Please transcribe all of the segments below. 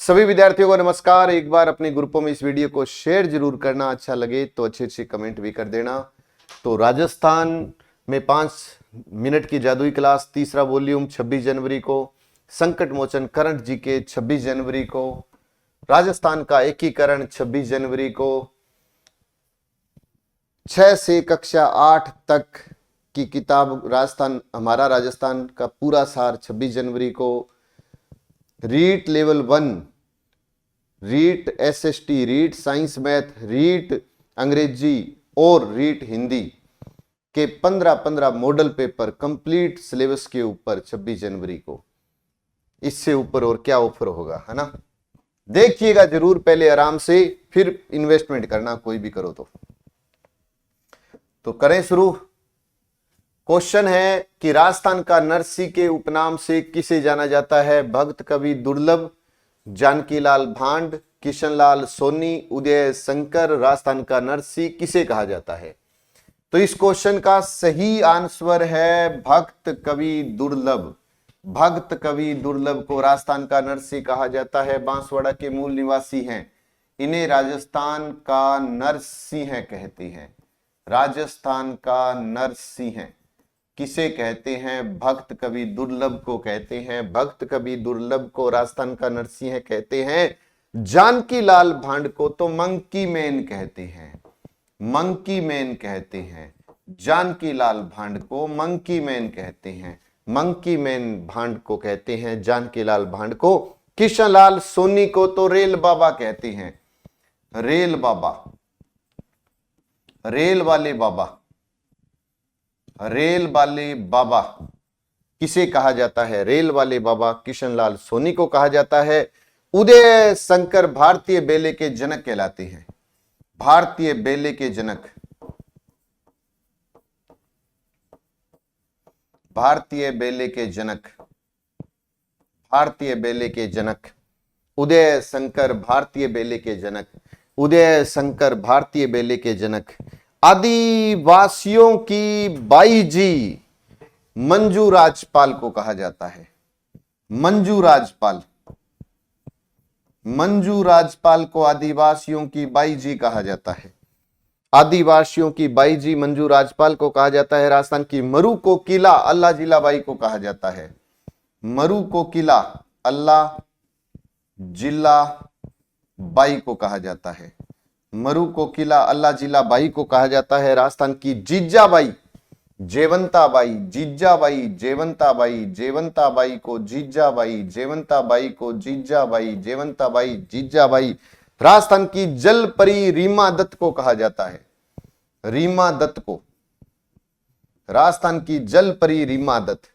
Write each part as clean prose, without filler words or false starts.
सभी विद्यार्थियों को नमस्कार। एक बार अपने ग्रुपों में इस वीडियो को शेयर जरूर करना, अच्छा लगे तो अच्छे अच्छे कमेंट भी कर देना। तो राजस्थान में 5 मिनट की जादुई क्लास तीसरा वॉल्यूम 26 जनवरी को, संकट मोचन करंट जीके 26 जनवरी को, राजस्थान का एकीकरण 26 जनवरी को, 6 से कक्षा 8 तक की किताब राजस्थान हमारा राजस्थान का पूरा सार 26 जनवरी को, REET level 1, REET SST, REET science math, REET अंग्रेजी और रीट हिंदी के 15-15 मॉडल पेपर कंप्लीट सिलेबस के ऊपर 26 जनवरी को। इससे ऊपर और क्या ऑफर होगा, है ना। देखिएगा जरूर, पहले आराम से, फिर इन्वेस्टमेंट करना कोई भी करो तो करें शुरू। क्वेश्चन है कि राजस्थान का नरसी के उपनाम से किसे जाना जाता है? भक्त कवि दुर्लभ, जानकीलाल भांड, किशनलाल सोनी, उदय शंकर। राजस्थान का नरसी किसे कहा जाता है? तो इस क्वेश्चन का सही आंसर है भक्त कवि दुर्लभ। भक्त कवि दुर्लभ को राजस्थान का नरसी कहा जाता है। बांसवाड़ा के मूल निवासी हैं, इन्हें राजस्थान का नरसिंह कहते हैं। राजस्थान का नरसिंह किसे कहते हैं? भक्त कवि दुर्लभ को कहते हैं। भक्त कवि दुर्लभ को राजस्थान का नरसिंह कहते हैं। जानकीलाल भांड को तो मंकी मैन कहते हैं, मंकी मैन कहते हैं। जानकीलाल भांड को मंकी मैन कहते हैं, मंकी मैन भांड को कहते हैं जानकीलाल भांड को। किशनलाल सोनी को तो रेल बाबा कहते हैं, रेल बाबा, रेल वाले बाबा, रेल वाले बाबा किसे कहा जाता है? रेल वाले बाबा किशनलाल सोनी को कहा जाता है। उदय शंकर भारतीय बेले के जनक कहलाते हैं, भारतीय बेले के जनक, भारतीय बेले के जनक, भारतीय बेले के जनक उदय शंकर, भारतीय बेले के जनक, उदय शंकर भारतीय बेले के जनक। आदिवासियों की बाईजी मंजू राजपाल को कहा जाता है, मंजू राजपाल, मंजू राजपाल को आदिवासियों की बाईजी कहा जाता है। आदिवासियों की बाईजी मंजू राजपाल को कहा जाता है। राजस्थान की मरु को किला अल्लाह जिला बाई को कहा जाता है। मरु को किला अल्लाह जिला बाई को कहा जाता है। मरु को किला अल्लाह जिला बाई को कहा जाता है। राजस्थान की जीजाबाई जेवंताबाई, जीजाबाई जेवंताबाई, जेवंताबाई को जीजाबाई, जेवंताबाई को जीजाबाई, जेवंताबाई जीजाबाई। राजस्थान की जल परी रीमा दत्त को कहा जाता है, रीमा दत्त को, राजस्थान की जल परी रीमा दत्त,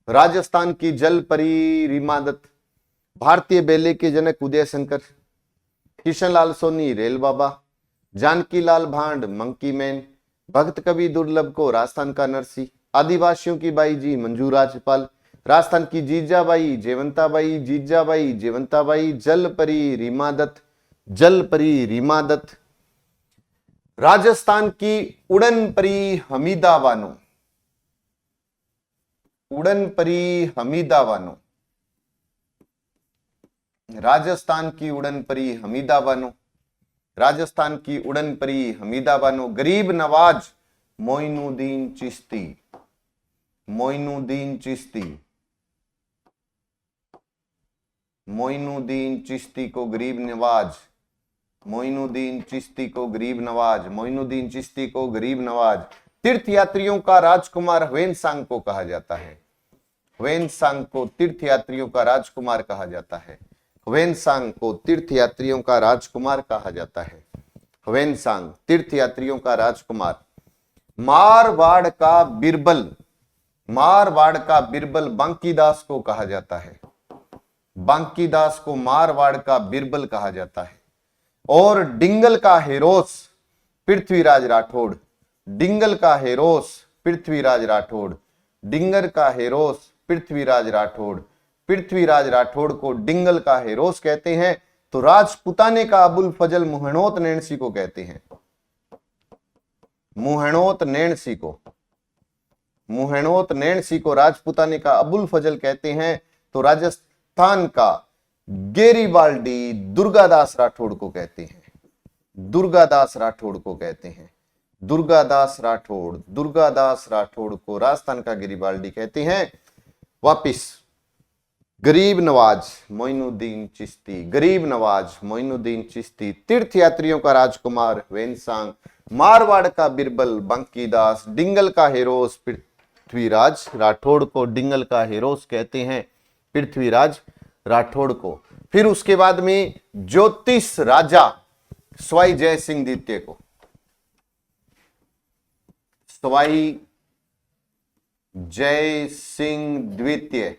राजस्थान की जल परी रीमा दत्त। भारतीय बेले के जनक उदय शंकर, किशनलाल सोनी रेल बाबा, जानकीलाल भांड मंकी मैन, भक्त कवि दुर्लभ को राजस्थान का नरसी, आदिवासियों की बाईजी मंजू राजपाल, राजस्थान की जीजाबाई जेवंताबाई, जीजाबाई जेवंताबाई, जलपरी रीमा दत्त, जलपरी रीमा दत्त। राजस्थान की उड़न परी हमीदा बानो, उड़न परी हमीदा बानो, राजस्थान की उड़न परी हमीदा बानो, राजस्थान की उड़न परी हमीदा बानो। गरीब नवाज मोइनुद्दीन चिश्ती, मोइनुद्दीन चिश्ती, मोइनुद्दीन चिश्ती को गरीब नवाज, मोइनुद्दीन चिश्ती को गरीब नवाज, मोइनुद्दीन चिश्ती को गरीब नवाज। तीर्थयात्रियों का राजकुमार ह्वेनसांग को कहा जाता है, ह्वेनसांग को तीर्थयात्रियों का राजकुमार कहा जाता है। ह्वेनसांग को तीर्थयात्रियों का राजकुमार कहा जाता है, ह्वेनसांग तीर्थयात्रियों का राजकुमार। मारवाड़ का बिरबल, मारवाड़ का बिरबल बांकीदास को कहा जाता है, बांकीदास को मारवाड़ का बिरबल कहा जाता है। और डिंगल का हेरोस पृथ्वीराज राठौड़, डिंगल का हेरोस पृथ्वीराज राठौड़, डिंगर का हेरोस पृथ्वीराज राठौड़। पृथ्वीराज राठौड़ को डिंगल का हेरोस कहते हैं। तो राजपुताने का अबुल फजल मुहणोत नैणसी को कहते हैं, मुहणोत नैणसी को, मुहणोत नैणसी को राजपुताने का अबुल फजल कहते हैं। तो राजस्थान का गेरिबाल्डी दुर्गादास राठौड़ को कहते हैं। दुर्गादास राठौड़ को कहते हैं। दुर्गादास राठौड़ को राजस्थान का गेरिबाल्डी कहते हैं। वापिस गरीब नवाज मोइनुद्दीन चिश्ती, गरीब नवाज मोइनुद्दीन चिश्ती, तीर्थ यात्रियों का राजकुमार वेनसांग, मारवाड़ का बिरबल बंकीदास, डिंगल का हेरोस पृथ्वीराज राठौड़ को डिंगल का हेरोस कहते हैं, पृथ्वीराज राठौड़ को। फिर उसके बाद में ज्योतिष राजा सवाई जय सिंह द्वितीय को, सवाई जय सिंह द्वितीय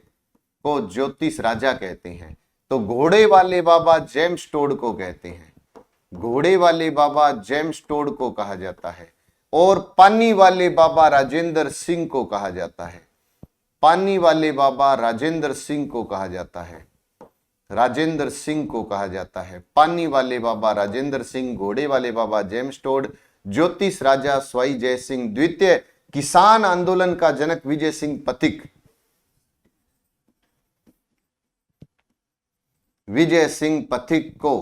को ज्योतिष राजा कहते हैं। तो घोड़े वाले बाबा जेम्स टोड को कहते हैं, घोड़े वाले बाबा जेम्स टोड को कहा जाता है। और पानी वाले बाबा राजेंद्र सिंह को कहा जाता है, पानी वाले बाबा राजेंद्र सिंह को कहा जाता है, राजेंद्र सिंह को कहा जाता है। पानी वाले बाबा राजेंद्र सिंह, घोड़े वाले बाबा जेम्स टोड, ज्योतिष राजा सवाई जय सिंह द्वितीय, किसान आंदोलन का जनक विजय सिंह पथिक, विजय सिंह पथिक को,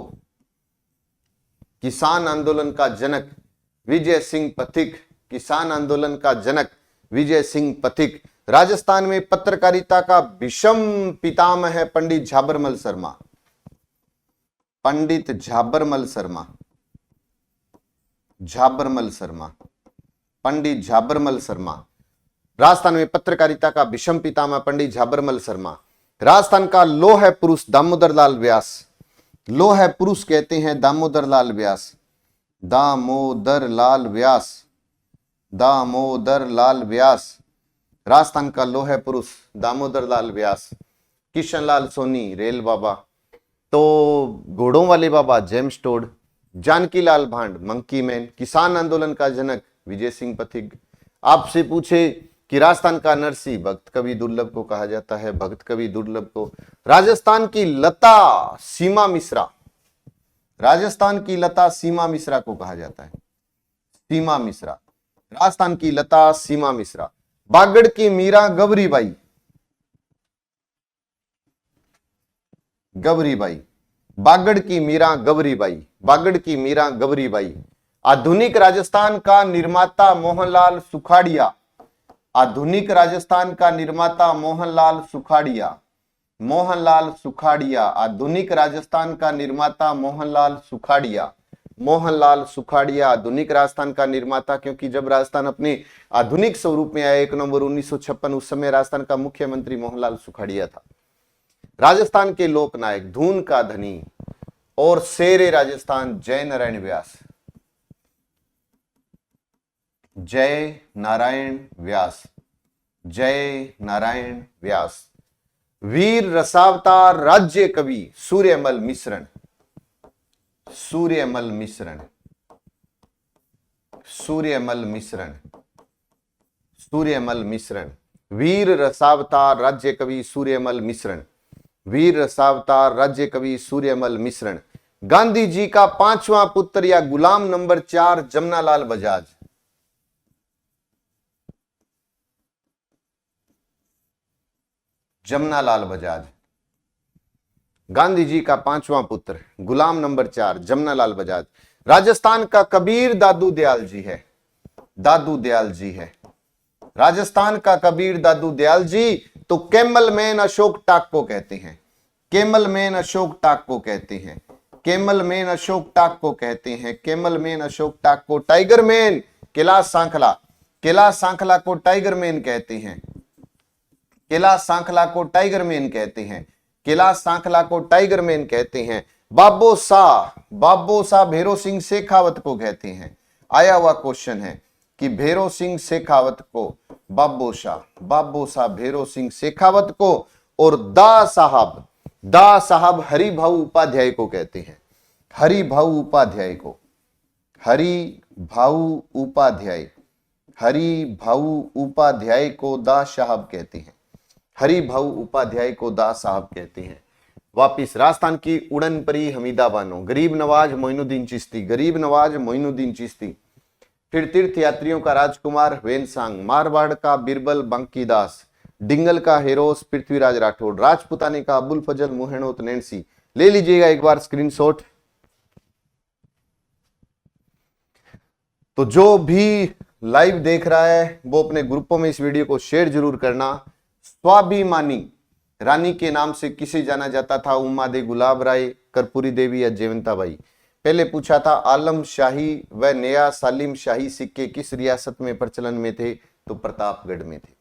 किसान आंदोलन का जनक विजय सिंह पथिक, किसान आंदोलन का जनक विजय सिंह पथिक। राजस्थान में पत्रकारिता का विषम पितामह है पंडित झाबरमल शर्मा, पंडित झाबरमल शर्मा, झाबरमल शर्मा, पंडित झाबरमल शर्मा। राजस्थान में पत्रकारिता का विषम पितामह पंडित झाबरमल शर्मा। राजस्थान का लोह पुरुष दामोदर लाल व्यास, लोह पुरुष कहते हैं दामोदर लाल व्यास, दामोदर लाल व्यास, दामोदर लाल व्यास। राजस्थान का लोह पुरुष दामोदर लाल व्यास। किशन लाल सोनी रेल बाबा, तो घोड़ों वाले बाबा जेम्स टोड, जानकी लाल भांड मंकी मैन, किसान आंदोलन का जनक विजय सिंह पथिक। आपसे पूछे कि राजस्थान का नरसी भक्त कवि दुर्लभ को कहा जाता है, भक्त कवि दुर्लभ को। राजस्थान की लता सीमा मिश्रा, राजस्थान की लता सीमा मिश्रा को कहा जाता है, सीमा मिश्रा, राजस्थान की लता सीमा मिश्रा। बागड़ की मीरा गबरीबाई, गबरीबाई, बागड़ की मीरा गबरीबाई, बागड़ की मीरा गबरीबाई। आधुनिक राजस्थान का निर्माता मोहनलाल सुखाड़िया, आधुनिक राजस्थान का निर्माता मोहनलाल सुखाड़िया, मोहनलाल सुखाड़िया, आधुनिक राजस्थान का निर्माता मोहनलाल सुखाड़िया, मोहनलाल सुखाड़िया आधुनिक राजस्थान का निर्माता। क्योंकि जब राजस्थान अपने आधुनिक स्वरूप में आया 1 नवंबर 1956, उस समय राजस्थान का मुख्यमंत्री मोहनलाल सुखाड़िया था। राजस्थान के लोकनायक, धून का धनी और शेरे राजस्थान जय नारायण व्यास, जय नारायण व्यास, जय नारायण व्यास। वीर रसावतार राज्य कवि सूर्यमल मिश्रण, सूर्यमल मिश्रण, सूर्यमल मिश्रण, सूर्यमल मिश्रण। वीर रसावतार राज्य कवि सूर्यमल मिश्रण, वीर रसावतार राज्य कवि सूर्यमल मिश्रण। गांधी जी का 5वां पुत्र या गुलाम नंबर 4 जमनालाल बजाज, जमनालाल बजाज। गांधी जी का 5वां पुत्र गुलाम नंबर 4 जमनालाल बजाज। राजस्थान का कबीर दादू दयाल जी है, दादू दयाल जी है। राजस्थान का कबीर दादू दयाल जी। तो कैमल मैन अशोक टाक को कहते हैं, कैमल मैन अशोक टाक को कहते हैं, कैमल मैन अशोक टाक को कहते हैं, कैमल मैन अशोक टाक को। टाइगर मैन कैलाश सांखला, कैलाश सांखला को टाइगर मैन कहते हैं, कैलाश सांखला को टाइगर मैन कहते हैं, कैलाश सांखला को टाइगर मैन कहते हैं। बाबो शाह भैरव सिंह शेखावत को कहते हैं। आया हुआ क्वेश्चन है कि भैरव सिंह शेखावत को बाबो शाह भैरव सिंह शेखावत को और दा साहब हरिभाऊ उपाध्याय को कहते हैं, हरिभाऊ उपाध्याय को, हरिभाऊ उपाध्याय, हरिभाऊ उपाध्याय को दा साहब कहते हैं, हरिभाऊ उपाध्याय को दा साहब कहते हैं। वापिस राजस्थान की उड़न परी हमीदा बानो, गरीब नवाज मोइनुद्दीन चिश्ती, गरीब नवाज मोइनुद्दीन चिश्ती। फिर तीर्थ यात्रियों का राजकुमार वेनसांग, मारवाड़ का बिरबल बंकीदास, डिंगल का हेरोस पृथ्वीराज राठौड़, राजपुताने का अबुल फजल मुहेणोत नैन्सी। ले लीजिएगा एक बार स्क्रीनशॉट। तो जो भी लाइव देख रहा है वो अपने ग्रुपों में इस वीडियो को शेयर जरूर करना। स्वाभिमानी रानी के नाम से किसे जाना जाता था? उमा दे गुलाब राय, कर्पूरी देवी या जयवंता बाई? पहले पूछा था आलम शाही व नया सालिम शाही सिक्के किस रियासत में प्रचलन में थे? तो प्रतापगढ़ में थे।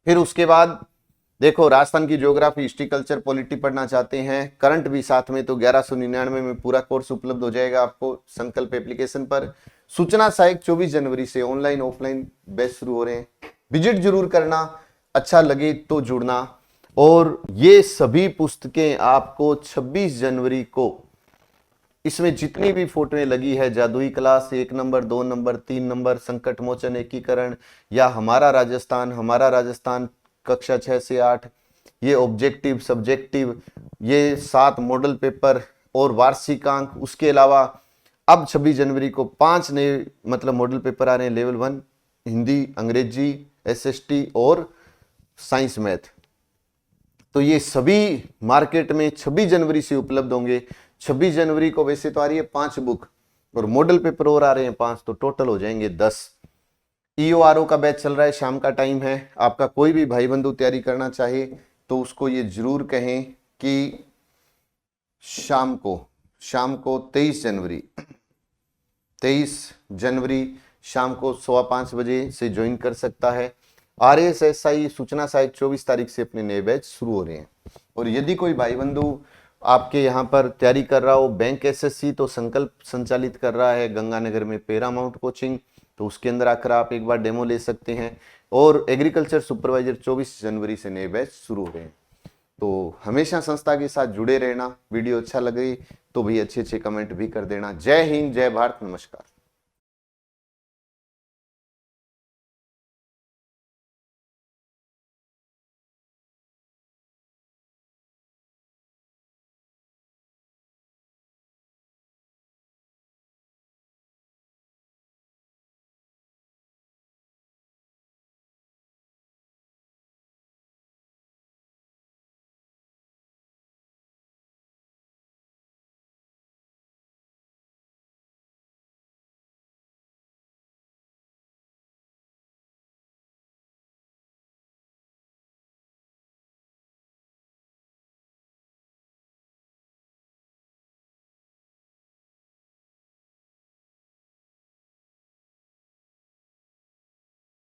फिर उसके बाद देखो, राजस्थान की ज्योग्राफी, हिस्ट्री, कल्चर, पॉलिटी पढ़ना चाहते हैं, करंट भी साथ में, तो 1199 में पूरा कोर्स उपलब्ध हो जाएगा आपको संकल्प एप्लीकेशन पर। सूचना सहायक 24 जनवरी से ऑनलाइन ऑफलाइन बैच शुरू हो रहे हैं, विजिट जरूर करना, अच्छा लगे तो जुड़ना। और ये सभी पुस्तकें आपको 26 जनवरी को, इसमें जितनी भी फोटोएं लगी है, जादुई क्लास 1 नंबर 2 नंबर 3 नंबर, संकट मोचन एकीकरण, या हमारा राजस्थान कक्षा 6 से 8, ये ऑब्जेक्टिव सब्जेक्टिव, ये 7 मॉडल पेपर और वार्षिकांक। उसके अलावा अब 26 जनवरी को 5 नए मतलब मॉडल पेपर आ रहे हैं, लेवल 1 हिंदी, अंग्रेजी, एसएसटी और साइंस मैथ। तो ये सभी मार्केट में 26 जनवरी से उपलब्ध होंगे। 26 जनवरी को वैसे तो आ रही है 5 बुक और मॉडल पेपर और आ रहे हैं 5, तो टोटल हो जाएंगे 10। EORO का बैच चल रहा है, शाम का टाइम है। आपका कोई भी भाई बंधु तैयारी करना चाहे तो उसको ये जरूर कहें कि शाम को 23 जनवरी शाम को 5:15 बजे से ज्वाइन कर सकता है। RSSI सूचना सहायक 24 तारीख से अपने नए बैच शुरू हो रहे हैं। और यदि कोई भाई बंधु आपके यहाँ पर तैयारी कर रहा हो, बैंक SSC तो संकल्प संचालित कर रहा है गंगानगर में पैरामाउंट कोचिंग, तो उसके अंदर आकर आप एक बार डेमो ले सकते हैं। और एग्रीकल्चर सुपरवाइजर 24 जनवरी से नए बैच शुरू हो रहे हैं। तो हमेशा संस्था के साथ जुड़े रहना। वीडियो अच्छा लगे तो भी अच्छे कमेंट भी कर देना। जय हिंद, जय भारत, नमस्कार।